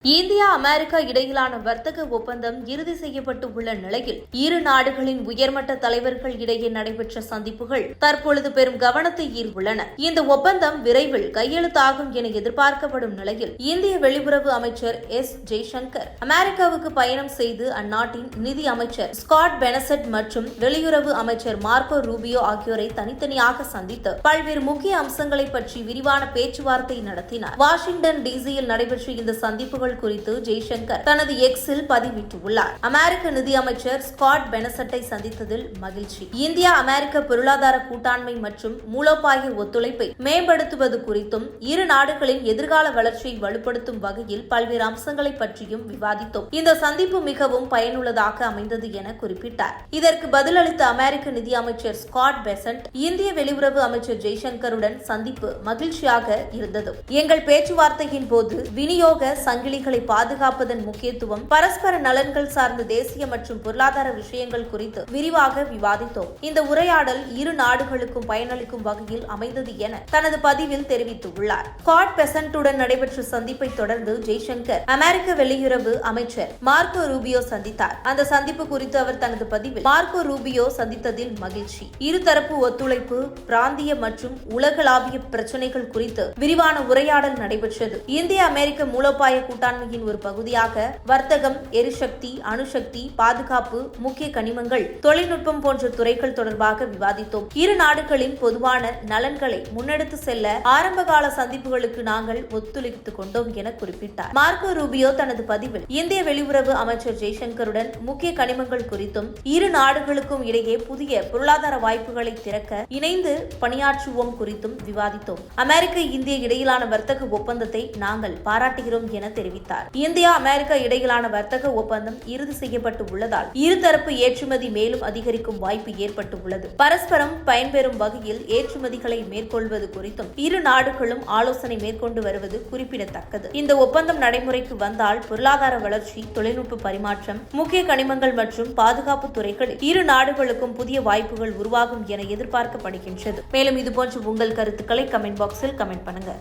India America இடையிலான வர்த்தக ஒப்பந்தம் இறுதி செய்யப்பட்டு உள்ள நிலையில் இரு நாடுகளின் உயர்மட்ட தலைவர்கள் இடையே நடைபெற்ற சந்திப்புகள் தற்பொழுது பெரும் கவனத்தை ஈர்த்துள்ளன. இந்த ஒப்பந்தம் விரைவில் கையெழுத்தாகும் என எதிர்பார்க்கப்படும் நிலையில் இந்திய வெளியுறவு அமைச்சர் எஸ். ஜெய்சங்கர் அமெரிக்காவுக்கு பயணம் செய்து அந்நாட்டின் நிதி அமைச்சர் ஸ்காட் பெனசட் மற்றும் வெளியுறவு அமைச்சர் மார்க்கோ ரூபியோ ஆகியோரை தனித்தனியாக சந்தித்து பல்வேறு முக்கிய அம்சங்களை பற்றி விரிவான பேச்சுவார்த்தை நடத்தினார். வாஷிங்டன் டிசியில் நடைபெற்ற இந்த சந்திப்புகள் குறித்து ஜெய்சங்கர் தனது எக்ஸில் பதிவிட்டுள்ளார். அமெரிக்க நிதி அமைச்சர் ஸ்காட் பெனசட்டை சந்தித்ததில் மகிழ்ச்சி. இந்தியா அமெரிக்க பொருளாதார கூட்டாண்மை மற்றும் மூலோபாய ஒத்துழைப்பை மேம்படுத்துவது குறித்தும் இரு நாடுகளின் எதிர்கால வளர்ச்சியை வலுப்படுத்தும் வகையில் பல்வேறு அம்சங்களை பற்றியும் விவாதித்தோம். இந்த சந்திப்பு மிகவும் பயனுள்ளதாக அமைந்தது என குறிப்பிட்டார். இதற்கு பதிலளித்த அமெரிக்க நிதி அமைச்சர் ஸ்காட் பெசன்ட் இந்திய வெளியுறவு அமைச்சர் ஜெய்சங்கருடன் சந்திப்பு மகிழ்ச்சியாக இருந்தது. எங்கள் பேச்சுவார்த்தையின் போது விநியோக சங்கிலிகளை பாதுகாப்பதன் முக்கியத்துவம், பரஸ்பர நலன்கள் சார்ந்த தேசிய மற்றும் பொருளாதார விஷயங்கள் குறித்து விரிவாக விவாதித்தோம். இந்த உரையாடல் இரு நாடுகளுக்கும் பயனளிக்கும் வகையில் அமைந்தது என தனது பதிவில் தெரிவித்துள்ளார். ஸ்காட் பெசன்ட்டுடன் நடைபெற்ற சந்திப்பை தொடர்ந்து ஜெய்சங்கர் அமெரிக்க வெளியுறவு அமைச்சர் மார்க்கோ ரூபியோ சந்தித்தார். அந்த சந்திப்பு குறித்து அவர் தனது பதிவில் மார்க்கோ ரூபியோ சந்தித்ததில் மகிழ்ச்சி. இருதரப்பு ஒத்துழைப்பு, பிராந்திய மற்றும் உலகளாவிய பிரச்சினைகள் குறித்து விரிவான உரையாடல் நடைபெற்றது. இந்திய அமெரிக்க மூலோபாய கூட்டாண்மையின் ஒரு பகுதியாக வர்த்தகம், எரிசக்தி, அணுசக்தி, பாதுகாப்பு, முக்கிய கனிமங்கள், தொழில்நுட்பம் போன்ற துறைகள் தொடர்பாக விவாதித்தோம். இரு நாடுகளின் பொதுவான நலன்களை முன்னெடுத்து செல்ல ஆரம்பகால சந்திப்புகளுக்கு நாங்கள் ஒத்துழைத்துக் கொண்டோம் என குறிப்பிட்டார். மார்க்கோ ரூபியோ தனது பதிவில் இந்திய வெளியுறவு அமைச்சர் ஜெய்சங்கருடன் முக்கிய கனிமங்கள் குறித்தும் இரு நாடுகளுக்கும் இடையே புதிய பொருளாதார வாய்ப்புகளை திறக்க இணைந்து பணியாற்றுவோம் குறித்தும் விவாதித்தோம். அமெரிக்க இந்திய இடையிலான வர்த்தக ஒப்பந்தத்தை நாங்கள் பாராட்டுகிறோம் என தெரிவித்தார். இந்தியா அமெரிக்கா இடையிலான வர்த்தக ஒப்பந்தம் இறுதி செய்யப்பட்டு உள்ளதால் இருதரப்பு ஏற்றுமதி மேலும் அதிகரிக்கும் வாய்ப்பு ஏற்பட்டு உள்ளது. பரஸ்பரம் பயன்பெறும் வகையில் ஏற்றுமதிகளை மேற்கொள்வது குறித்தும் இரு நாடுகளும் ஆலோசனை மேற்கொண்டு வருவது குறிப்பிடத்தக்கது. இந்த ஒப்பந்தம் நடைமுறைக்கு வந்தால் பொருளாதார வளர்ச்சி, தொழில்நுட்ப பரிமாற்றம், முக்கிய கனிமங்கள் மற்றும் பாதுகாப்பு துறைகளில் இரு நாடுகளுக்கும் புதிய வாய்ப்புகள் உருவாகும் என எதிர்பார்க்கப்படுகின்றது. மேலும் இதுபோன்ற உங்கள் கருத்துக்களை கமெண்ட் பாக்ஸில் கமெண்ட் பண்ணுங்க.